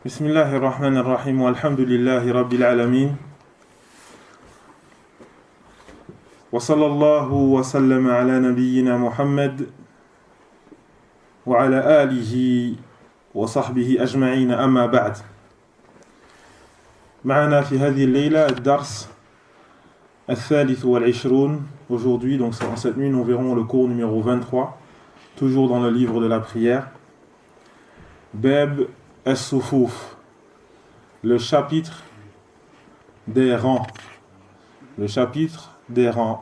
Bismillahir Rahmanir Rahim walhamdulillahi Rabbil Alamin wa sallallahu wa sallama ala nabiyyina Muhammad wa ala alihi wa sahbihi ajma'in amma ba'd. معنا في هذه الليلة الدرس الثالث والعشرون. Aujourd'hui, donc en cette nuit, nous verrons le cours numéro 23, toujours dans le livre de la prière. Bab as-Sufuf, le chapitre des rangs. Le chapitre des rangs.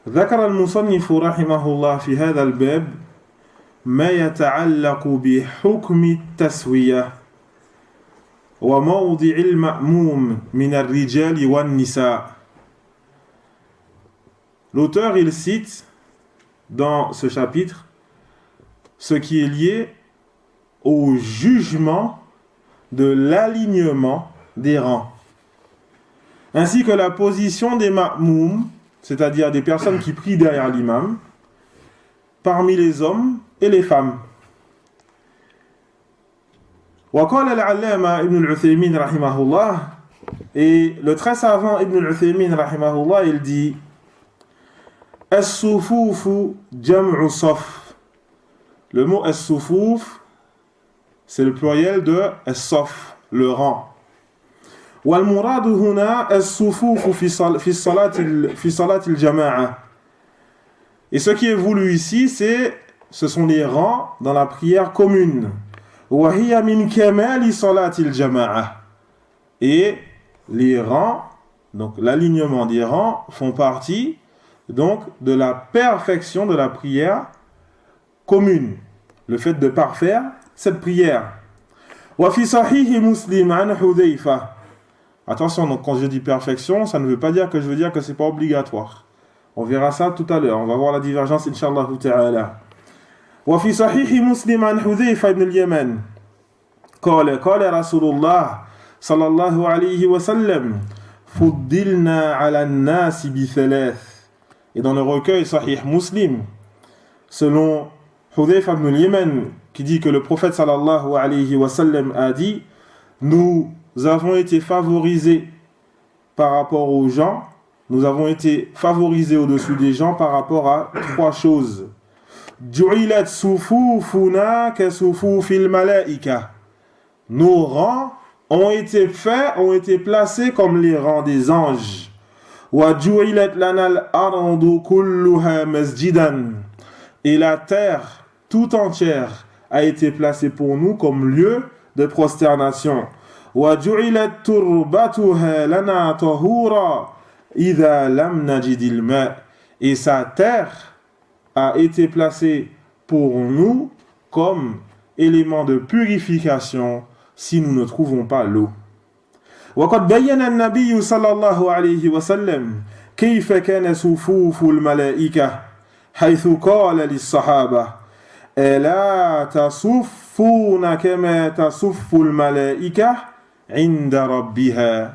ذكر المصنف رحمه الله في هذا الباب ما يتعلق بحكم التسوية وموضع المأموم من الرجال والنساء. L'auteur, il cite dans ce chapitre ce qui est lié au jugement de l'alignement des rangs, ainsi que la position des ma'moum, c'est-à-dire des personnes qui prient derrière l'imam, parmi les hommes et les femmes. وقال العلامة ابن العثيمين رحمه الله, et le très savant Ibn al-Uthaymin rahimahullah, il dit as-sufuf jam'u saf. Le mot as-sufuf, c'est le pluriel de as-saf, le rang. Wal murad huna as-sufuf fi salat al-jama'a. Et ce qui est voulu ici, ce sont les rangs dans la prière commune. Wa hiya min kamali salat al-jama'a. Et les rangs, donc l'alignement des rangs, font partie donc de la perfection de la prière commune, le fait de parfaire cette prière. Wa fi sahih Muslim an Hudhayfa. Attention, donc quand je dis perfection, ça ne veut pas dire que je veux dire que c'est pas obligatoire. On verra ça tout à l'heure. On va voir la divergence inshallah ta'ala. Wa fi sahih Muslim an Hudhayfa ibn al-Yaman. قال رسول الله صلى الله عليه وسلم فضلنا على الناس بثلاث. Et dans le recueil Sahih Muslim, selon Hudhayfa ibn al-Yaman, qui dit que le prophète sallallahu alayhi wa sallam a dit: nous avons été favorisés par rapport aux gens, nous avons été favorisés au-dessus des gens par rapport à trois choses. Ju'ilat sufufuna ka sufufil malaika. Nos rangs ont été faits, ont été placés comme les rangs des anges. Wa ju'ilat lana al-ardu kulluha masjidan. Et la terre tout entière a été placée pour nous comme lieu de prosternation. Wa ju'ilat turbatuha lana tahura idha lam najidil ma. Et sa terre a été placée pour nous comme élément de purification si nous ne trouvons pas l'eau. وقد بين النبي صلى الله عليه وسلم كيف كان صفوف الملائكة حيث قال للصحابة ألا تصفون كما تصف الملائكة عند ربها.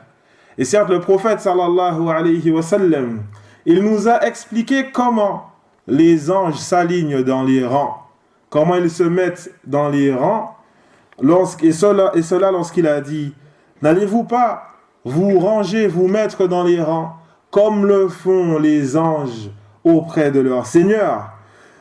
Et certes, le prophète sallallahu alayhi wa sallam, il nous a expliqué comment les anges s'alignent dans les rangs, comment ils se mettent dans les rangs, et cela lorsqu'il a dit: n'allez-vous pas vous ranger, vous mettre dans les rangs, comme le font les anges auprès de leur Seigneur?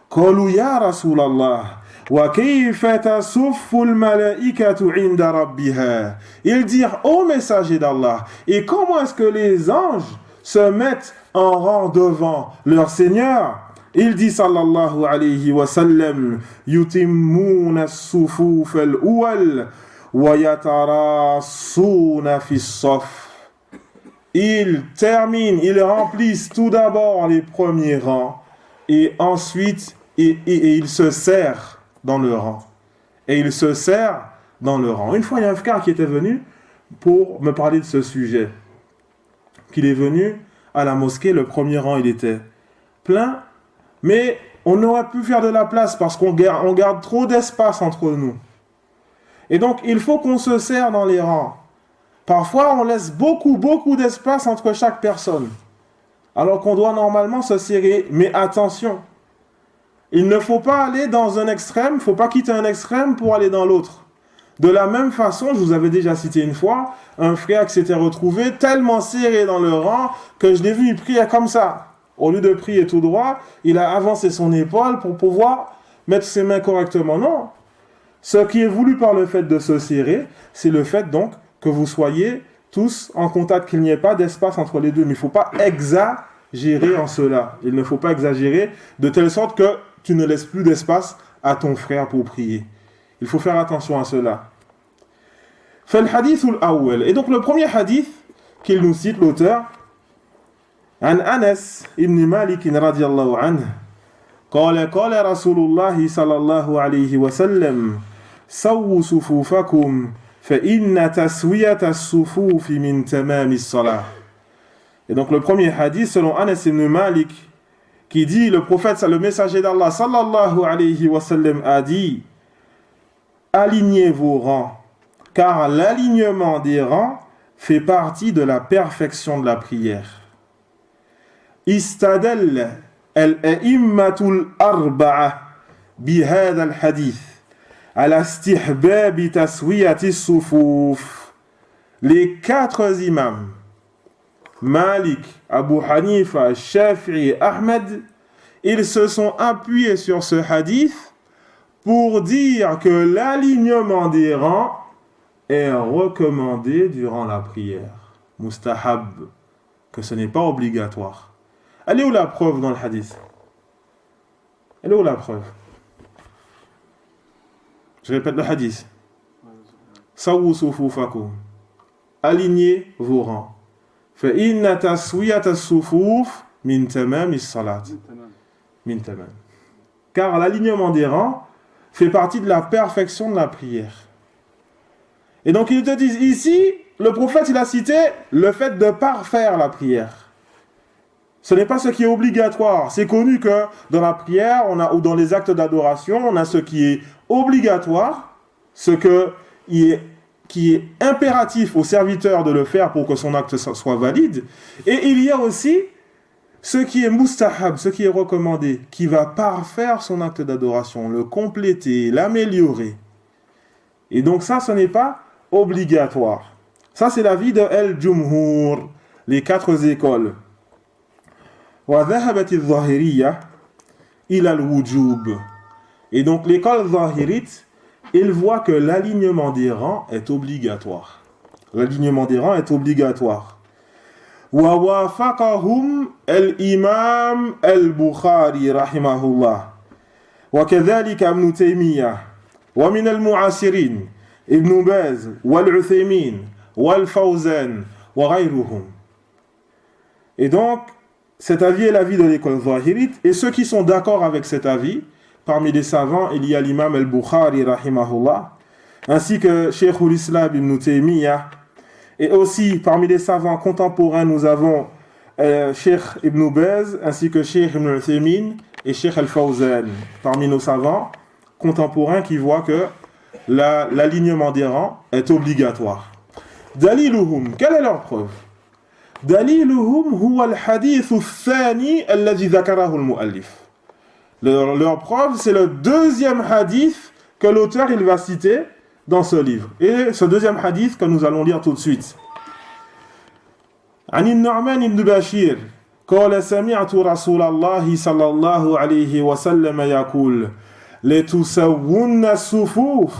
قالوا يا رسول الله وكيف تصف الملائكة عند ربها. Ils dirent: ô messager d'Allah, et comment est-ce que les anges se mettent en rang devant leur Seigneur? Il dit sallallahu alayhi wa sallam: yutimmuna as-sufuf al-awwal wa yatarassuna fi as-saf. Ils terminent, ils remplissent tout d'abord les premiers rangs et ensuite ils se serrent dans le rang. Et ils se serrent dans le rang. Une fois, il y a un frère qui était venu pour me parler de ce sujet. Qu'il est venu à la mosquée, le premier rang il était plein, mais on aurait pu faire de la place parce qu'on garde trop d'espace entre nous. Et donc, il faut qu'on se serre dans les rangs. Parfois, on laisse beaucoup d'espace entre chaque personne, alors qu'on doit normalement se serrer. Mais attention, il ne faut pas aller dans un extrême, il ne faut pas quitter un extrême pour aller dans l'autre. De la même façon, je vous avais déjà cité une fois, un frère qui s'était retrouvé tellement serré dans le rang que je l'ai vu, il priait comme ça. Au lieu de prier tout droit, il a avancé son épaule pour pouvoir mettre ses mains correctement. Non. Ce qui est voulu par le fait de se serrer, c'est le fait donc que vous soyez tous en contact, qu'il n'y ait pas d'espace entre les deux. Mais il ne faut pas exagérer en cela. Il ne faut pas exagérer de telle sorte que tu ne laisses plus d'espace à ton frère pour prier. Il faut faire attention à cela. Et donc le premier hadith qu'il nous cite, l'auteur, عن أنس بن مالك رضي الله عنه قال قال رسول الله صلى الله عليه وسلم سووا صفوفكم فإن تسوية الصفوف من تمام الصلاة. Et donc le premier hadith selon Anas ibn Malik qui dit, le prophète, le messager d'Allah sallallahu alayhi wa sallam a dit, alignez vos rangs, car l'alignement des rangs fait partie de la perfection de la prière. استدل الأئمة الأربعة بهذا الحديث على استحباب تسوية الصفوف. Les quatre imams, Malik, Abu Hanifa, Shafi'i et Ahmed, ils se sont appuyés sur ce hadith pour dire que l'alignement des rangs est recommandé durant la prière. Mustahab, que ce n'est pas obligatoire. Elle est où la preuve dans le hadith? Elle est où la preuve? Je répète le hadith. Sawu sufufakum. Alignez vos rangs. Fa inna taswiyat as-sufuf min tamam as-salat. Min tamam. Car l'alignement des rangs fait partie de la perfection de la prière. Et donc ils te disent ici, le prophète il a cité le fait de parfaire la prière. Ce n'est pas ce qui est obligatoire. C'est connu que dans la prière, ou dans les actes d'adoration, on a ce qui est obligatoire, qui est impératif au serviteur de le faire pour que son acte soit valide. Et il y a aussi ce qui est mustahab, ce qui est recommandé, qui va parfaire son acte d'adoration, le compléter, l'améliorer. Et donc ça, ce n'est pas obligatoire. Ça, c'est l'avis de El-Jumhur, les quatre écoles. وذهبت الظاهرية إلى الوجوب. Et donc l'école zahirite, il voit que l'alignement des rangs est obligatoire. L'alignement des rangs est obligatoire. ووافقهم الإمام البخاري رحمه الله وكذلك ابن تيمية ومن المعاصرين ابن باز والعثيمين والفوزان وغيرهم. Et donc cet avis est l'avis de l'école zahirite, et ceux qui sont d'accord avec cet avis, parmi les savants, il y a l'imam al-Bukhari, rahimahullah, ainsi que Cheikh al-Islam ibn Taymiyyah, et aussi parmi les savants contemporains, nous avons Cheikh ibn Baz, ainsi que Cheikh ibn Uthaymin et Cheikh al-Fawzan, parmi nos savants contemporains qui voient que l'alignement des rangs est obligatoire. Daliluhum, quelle est leur preuve? دليلهم هو الحديث الثاني الذي ذكره المؤلف. Leur preuve, c'est le deuxième hadith que l'auteur il va citer dans ce livre. Et ce deuxième hadith que nous allons lire tout de suite. عن النعمان بن بشير قال سمعت رسول الله صلى الله عليه وسلم يقول لتسون الصفوف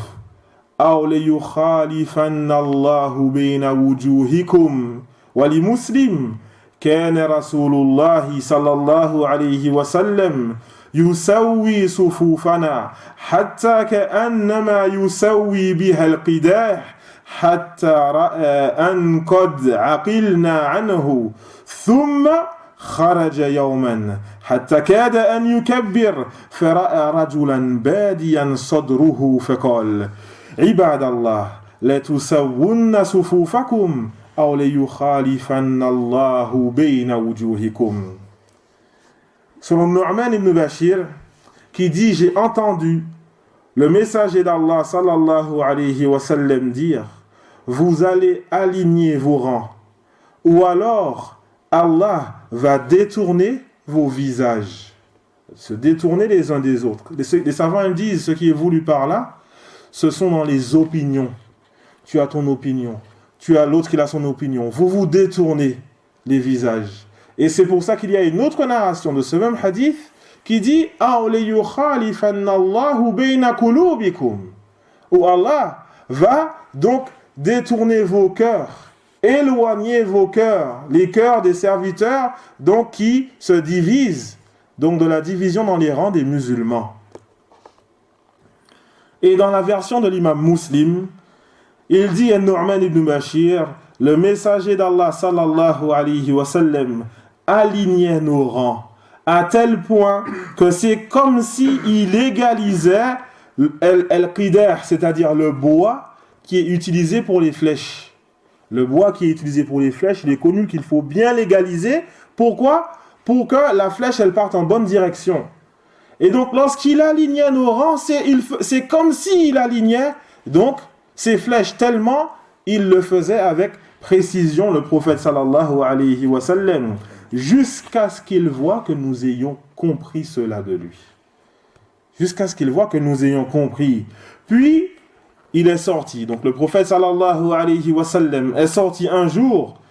أو ليخالفن الله بين وجوهكم. ولمسلم كان رسول الله صلى الله عليه وسلم يسوي صفوفنا حتى كأنما يسوي بها القداح حتى رأى أن قد عقلنا عنه ثم خرج يوما حتى كاد أن يكبر فرأى رجلا باديا صدره فقال عباد الله لا تسون صفوفكم أو ليخالفن الله بين وجوهكم. Selon Nu'man ibn Bashir, qui dit, j'ai entendu le messager d'Allah sallallahu alayhi wa sallam dire, vous allez aligner vos rangs, ou alors Allah va détourner vos visages, se détourner les uns des autres. Les savants disent, ce qui est voulu par là, ce sont dans les opinions. Tu as ton opinion, tu as l'autre qui a son opinion. Vous vous détournez les visages. Et c'est pour ça qu'il y a une autre narration de ce même hadith qui dit où Allah va donc détourner vos cœurs, éloigner vos cœurs, les cœurs des serviteurs donc qui se divisent, donc de la division dans les rangs des musulmans. Et dans la version de l'imam Muslim, il dit An-Nu'man ibn Bashir, le messager d'Allah sallallahu alayhi wa sallam alignait nos rangs à tel point que c'est comme s'il égalisait al-qidar, c'est-à-dire le bois qui est utilisé pour les flèches. Le bois qui est utilisé pour les flèches, il est connu qu'il faut bien l'égaliser. Pourquoi ? Pour que la flèche, elle parte en bonne direction. Et donc, lorsqu'il alignait nos rangs, c'est comme s'il alignait donc ces flèches, tellement il le faisait avec précision, le prophète sallallahu alayhi wa sallam, jusqu'à ce qu'il voit que nous ayons compris cela de lui. Jusqu'à ce qu'il voit que nous ayons compris. Puis, il est sorti. Donc, le prophète sallallahu alayhi wa sallam est sorti un jour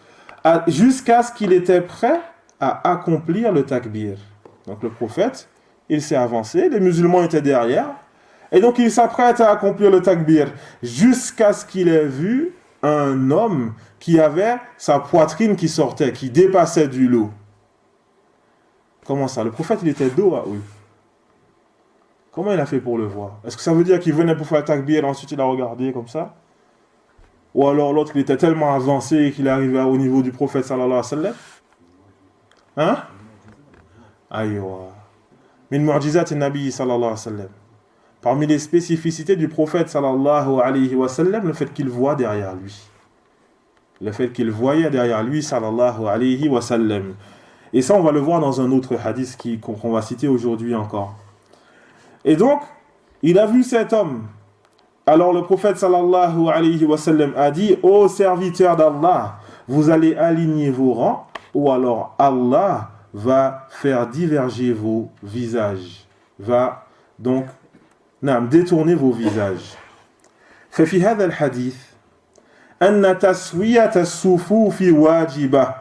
jusqu'à ce qu'il était prêt à accomplir le takbir. Donc, le prophète, il s'est avancé, les musulmans étaient derrière, et donc il s'apprête à accomplir le takbir jusqu'à ce qu'il ait vu un homme qui avait sa poitrine qui sortait, qui dépassait du lot. Comment ça? Le prophète, il était dos à eux. Comment il a fait pour le voir? Est-ce que ça veut dire qu'il venait pour faire le takbir et ensuite il a regardé comme ça? Ou alors l'autre, il était tellement avancé qu'il est arrivé au niveau du prophète sallallahu alayhi wa sallam? Hein? Aïwa. Min mu'jizat an-nabi sallallahu alayhi wa sallam. Parmi les spécificités du prophète sallallahu alayhi wa sallam, le fait qu'il voit derrière lui. Le fait qu'il voyait derrière lui sallallahu alayhi wa sallam. Et ça, on va le voir dans un autre hadith qu'on va citer aujourd'hui encore. Et donc, il a vu cet homme. Alors le prophète sallallahu alayhi wa sallam a dit: ô serviteurs d'Allah, vous allez aligner vos rangs, ou alors Allah va faire diverger vos visages, va donc détourner vos visages. ففي هذا الحديث أن تسوية الصفوف واجبة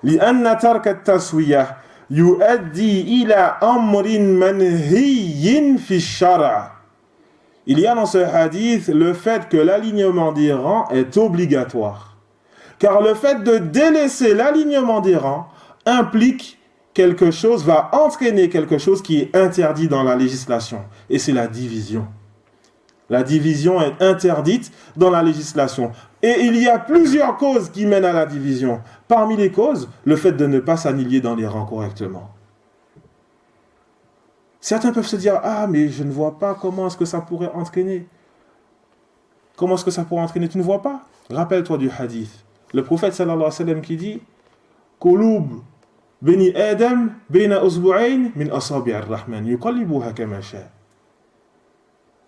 لأن ترك التسوية يؤدي إلى أمر منهي في الشرع. Il y a dans ce hadith le fait que l'alignement des rangs est obligatoire. Car le fait de délaisser l'alignement des rangs implique quelque chose, va entraîner quelque chose qui est interdit dans la législation. Et c'est la division. La division est interdite dans la législation. Et il y a plusieurs causes qui mènent à la division. Parmi les causes, le fait de ne pas s'aligner dans les rangs correctement. Certains peuvent se dire: ah, mais je ne vois pas comment est-ce que ça pourrait entraîner. Comment est-ce que ça pourrait entraîner? Tu ne vois pas? Rappelle-toi du hadith. Le prophète sallallahu alayhi wa sallam qui dit: Qulub bani Adam bayna usbu'ayn min asabi' ar-Rahman yuqallibuha kama sha.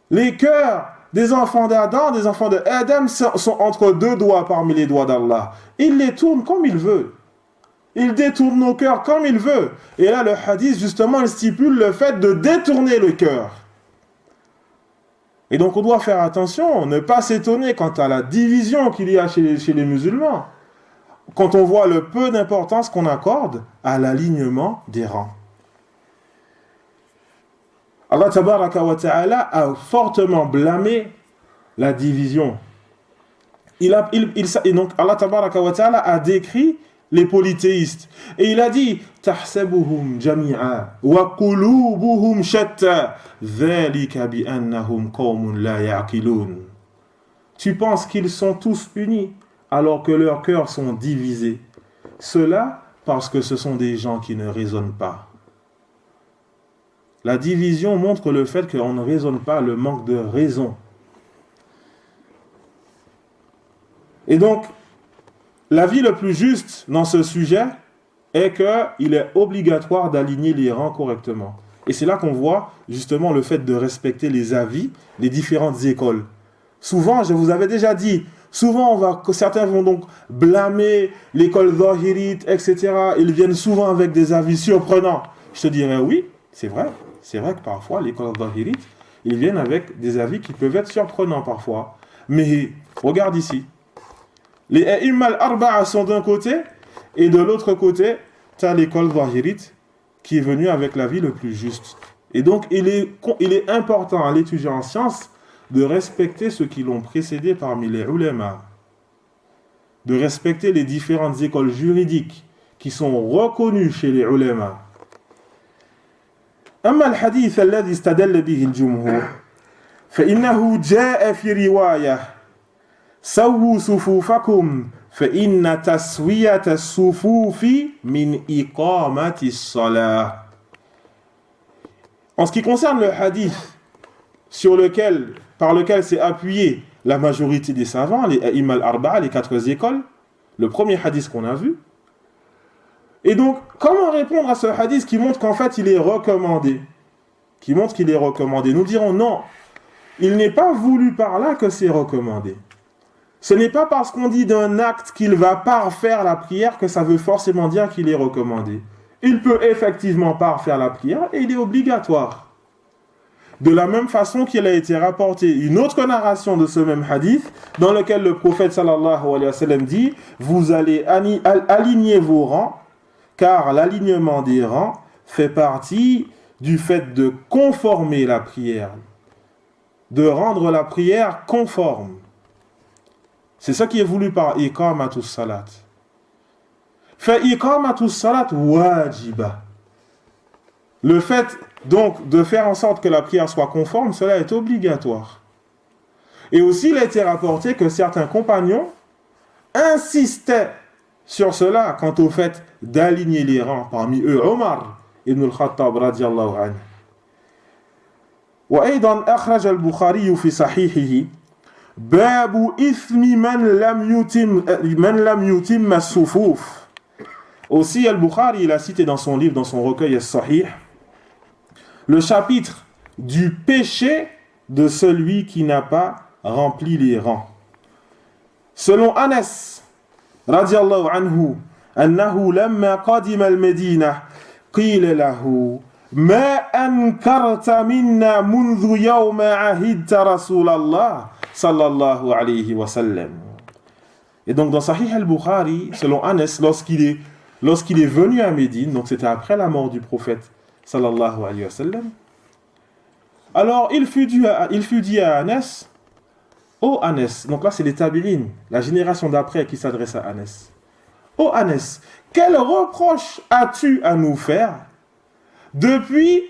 Les cœurs des enfants d'Adam, des enfants de Adam sont entre deux doigts parmi les doigts d'Allah. Il les tourne comme il veut. Il détourne nos cœurs comme il veut. Et là, le hadith, justement, il stipule le fait de détourner le cœur. Et donc, on doit faire attention, ne pas s'étonner quant à la division qu'il y a chez les musulmans, quand on voit le peu d'importance qu'on accorde à l'alignement des rangs. Allah tabaraka wa ta'ala a fortement blâmé la division. Et donc Allah tabaraka wa ta'ala a décrit les polythéistes. Et il a dit: Tahsabuhum jami'a wa qulubuhum shatta dhalika bi annahum qawmun la ya'qilun. Tu penses qu'ils sont tous unis alors que leurs cœurs sont divisés. Cela parce que ce sont des gens qui ne raisonnent pas. La division montre le fait qu'on ne raisonne pas, le manque de raison. Et donc, l'avis le plus juste dans ce sujet est qu'il est obligatoire d'aligner les rangs correctement. Et c'est là qu'on voit justement le fait de respecter les avis des différentes écoles. Souvent, je vous avais déjà dit, certains vont donc blâmer l'école zahirite, etc. Ils viennent souvent avec des avis surprenants. Je te dirais oui, c'est vrai. C'est vrai que parfois, l'école zahirite, ils viennent avec des avis qui peuvent être surprenants parfois. Mais regarde ici. Les a'imma al-arba'a sont d'un côté, et de l'autre côté, tu as l'école zahirite qui est venue avec l'avis le plus juste. Et donc, il est important à l'étudiant en sciences de respecter ceux qui l'ont précédé parmi les ulama, de respecter les différentes écoles juridiques qui sont reconnues chez les ulama. أما الحديث الذي استدل به الجمهور فإنه جاء في رواية سووا صفوفكم فإن تسوية الصفوف من إقامة الصلاة. En ce qui concerne le hadith par lequel s'est appuyé la majorité des savants, les a'imma al-arba'a, les 4 écoles, le premier hadith qu'on a vu. Et donc, comment répondre à ce hadith qui montre qu'en fait il est recommandé? Nous dirons non, il n'est pas voulu par là que c'est recommandé. Ce n'est pas parce qu'on dit d'un acte qu'il va parfaire la prière que ça veut forcément dire qu'il est recommandé. Il peut effectivement parfaire la prière et il est obligatoire. De la même façon qu'il a été rapporté une autre narration de ce même hadith dans lequel le prophète sallallahu alayhi wa sallam dit « Vous allez aligner vos rangs car l'alignement des rangs fait partie du fait de conformer la prière, de rendre la prière conforme. » C'est ça qui est voulu par iqamatus salat. Fa iqamatus salat wajiba. Le fait donc de faire en sorte que la prière soit conforme, cela est obligatoire. Et aussi, il a été rapporté que certains compagnons insistaient sur cela quant au fait d'aligner les rangs. Parmi eux, Omar ibn al-Khattab radiyallahu anhu. وأيضا أخرج البخاري في صحيحه باب إثم من لم يتم الصفوف. Aussi, Al-Bukhari, il a cité dans son livre, dans son recueil As-Sahih, le chapitre du péché de celui qui n'a pas rempli les rangs. Selon Anas, radiyallahu anhu, أنه لما قدم المدينة قيل له ما أنكرت منا منذ يوم عهدت رسول الله صلى الله عليه وسلم. Et donc dans Sahih al-Bukhari, selon Anas, lorsqu'il est venu à Médine, donc c'était après la mort du prophète sallallahu alayhi wa sallam, alors il fut dit à Anas, ô Anas, donc là c'est les tabi'in, la génération d'après qui s'adresse à Anas. Ô Anas, quel reproche as-tu à nous faire depuis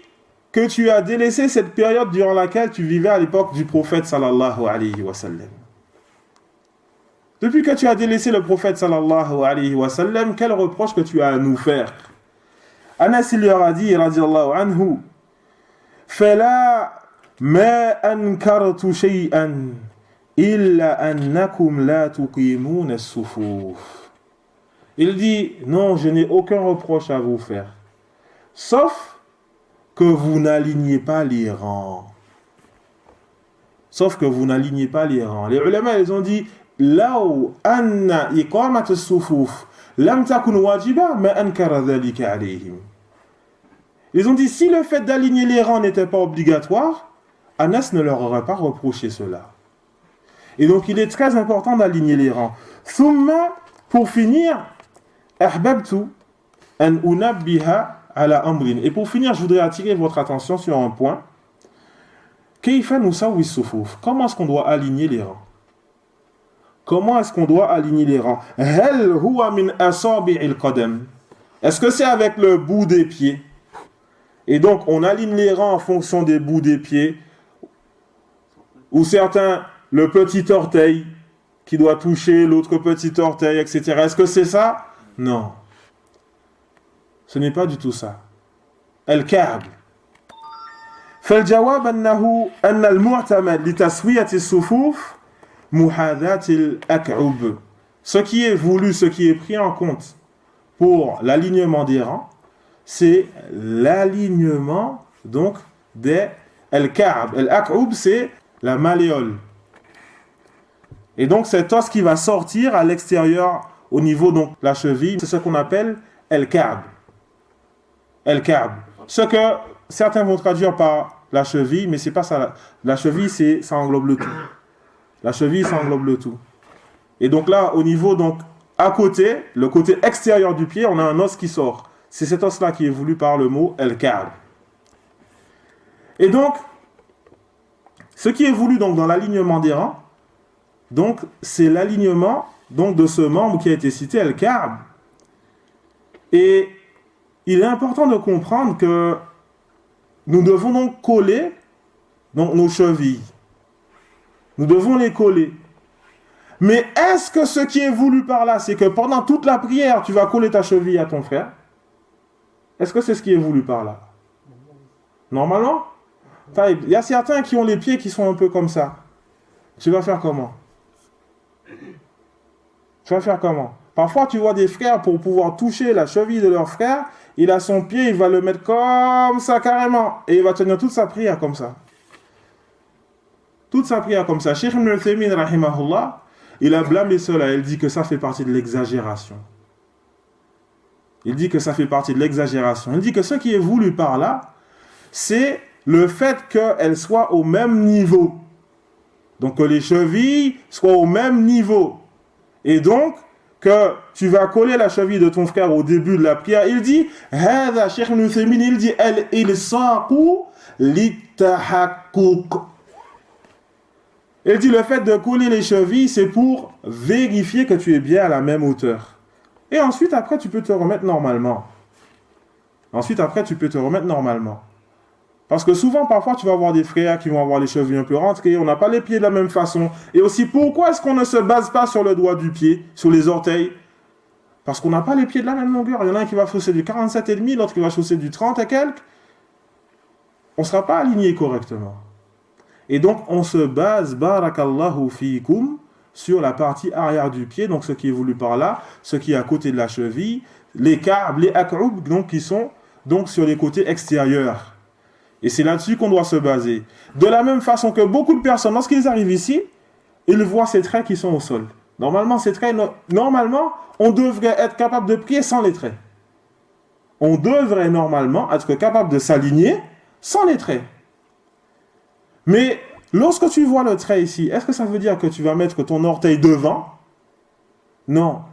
que tu as délaissé cette période durant laquelle tu vivais à l'époque du prophète sallallahu alayhi wa sallam? Depuis que tu as délaissé le prophète sallallahu alayhi wa sallam, quel reproche que tu as à nous faire? Anas il leur a dit, radiyallahu anhu, fala ma ankartu shay'an illa annakum la tuqimuna as-sufuf. Il dit, non, je n'ai aucun reproche à vous faire, sauf que vous n'alignez pas les rangs. Sauf que vous n'alignez pas les rangs. Les ulama, ils ont dit, law anna iqamat as-sufuf lam takun wajiba ma ankara dhalika alayhim. Ils ont dit, si le fait d'aligner les rangs n'était pas obligatoire, Anas ne leur aurait pas reproché cela. Et donc, il est très important d'aligner les rangs. Thumma, pour finir, ahbabtu an unabbiha ala amrin. Et pour finir, je voudrais attirer votre attention sur un point. Kayfa nusawwi as-sufuf. Comment est-ce qu'on doit aligner les rangs? Comment est-ce qu'on doit aligner les rangs? Hal huwa min asabi'il qadam. Est-ce que c'est avec le bout des pieds? Et donc, on aligne les rangs en fonction des bouts des pieds. Ou certains, le petit orteil qui doit toucher l'autre petit orteil, etc. Est-ce que c'est ça? Non. Ce n'est pas du tout ça. Al-Ka'b. فالجواب أن المعتمد لتسوية الصفوف محاذاة الأكعب. Ce qui est voulu, ce qui est pris en compte pour l'alignement des rangs, c'est l'alignement donc des Al-Ka'b. Al-Ak'ub, c'est la malléole. Et donc cet os qui va sortir à l'extérieur au niveau donc la cheville, c'est ce qu'on appelle Al-Ka'b. Al-Ka'b. Ce que certains vont traduire par la cheville, mais c'est pas ça. La cheville, ça englobe le tout. La cheville, ça englobe le tout. Et donc là, au niveau, donc, à côté, le côté extérieur du pied, on a un os qui sort. C'est cet os-là qui est voulu par le mot el-ka'b. Et donc, ce qui est voulu donc dans l'alignement des rangs, donc c'est l'alignement donc de ce membre qui a été cité, el-ka'b. Et il est important de comprendre que nous devons donc coller donc, nos chevilles. Nous devons les coller. Mais est-ce que ce qui est voulu par là, c'est que pendant toute la prière, tu vas coller ta cheville à ton frère? Est-ce que c'est ce qui est voulu par là? Normalement? Il y a certains qui ont les pieds qui sont un peu comme ça. Tu vas faire comment? Tu vas faire comment? Parfois, tu vois des frères, pour pouvoir toucher la cheville de leur frère, il a son pied, il va le mettre comme ça, carrément. Et il va tenir toute sa prière comme ça. Toute sa prière comme ça. Cheikh Ibn Uthaymin, rahimahullah, il a blâmé cela. Il dit que ça fait partie de l'exagération. Il dit que ça fait partie de l'exagération. Il dit que ce qui est voulu par là, c'est le fait qu'elles soient au même niveau. Donc que les chevilles soient au même niveau. Et donc, que tu vas coller la cheville de ton frère au début de la prière. Il dit, هذا Cheikh Ibn Uthaymin, il dit, الإلصاق للتحقق. Il dit, le fait de coller les chevilles, c'est pour vérifier que tu es bien à la même hauteur. Et ensuite, après, tu peux te remettre normalement. Parce que souvent, parfois, tu vas avoir des frères qui vont avoir les chevilles un peu rentrées, on n'a pas les pieds de la même façon. Et aussi, pourquoi est-ce qu'on ne se base pas sur le doigt du pied, sur les orteils? Parce qu'on n'a pas les pieds de la même longueur. Il y en a un qui va chausser du 47,5, l'autre qui va chausser du 30 et quelques. On ne sera pas aligné correctement. Et donc, on se base, barakallahu fikum, sur la partie arrière du pied, donc ce qui est voulu par là, ce qui est à côté de la cheville, les ka'b, les ak'ub, donc qui sont donc sur les côtés extérieurs. Et c'est là-dessus qu'on doit se baser. De la même façon que beaucoup de personnes, lorsqu'ils arrivent ici, ils voient ces traits qui sont au sol. Normalement, ces traits, normalement, on devrait être capable de prier sans les traits. On devrait normalement être capable de s'aligner sans les traits. Mais lorsque tu vois le trait ici, est-ce que ça veut dire que tu vas mettre ton orteil devant? Non.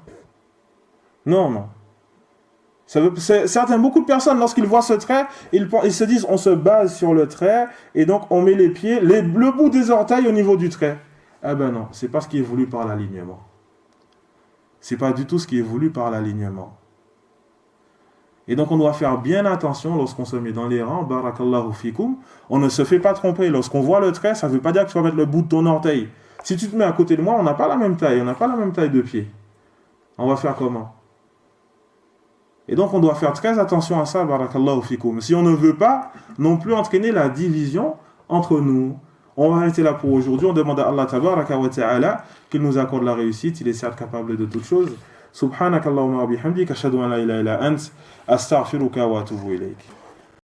Non. Beaucoup de personnes, lorsqu'ils voient ce trait, ils se disent, on se base sur le trait, et donc on met les pieds, le bout des orteils au niveau du trait. Eh ben non, c'est pas ce qui est voulu par l'alignement. C'est pas du tout ce qui est voulu par l'alignement. Et donc on doit faire bien attention lorsqu'on se met dans les rangs, barakallahu fikum, on ne se fait pas tromper. Lorsqu'on voit le trait, ça ne veut pas dire que tu vas mettre le bout de ton orteil. Si tu te mets à côté de moi, on n'a pas la même taille, de pied. On va faire comment? Et donc on doit faire très attention à ça, barakallahu fikum. Si on ne veut pas non plus entraîner la division entre nous. On va arrêter là pour aujourd'hui. On demande à Allah tabaraka wa ta'ala qu'il nous accorde la réussite. Il est certes capable de toutes choses. Subhanakallahumma wa bihamdika ashhadu an la ilaha illa ant astaghfiruka wa atubu ilayk.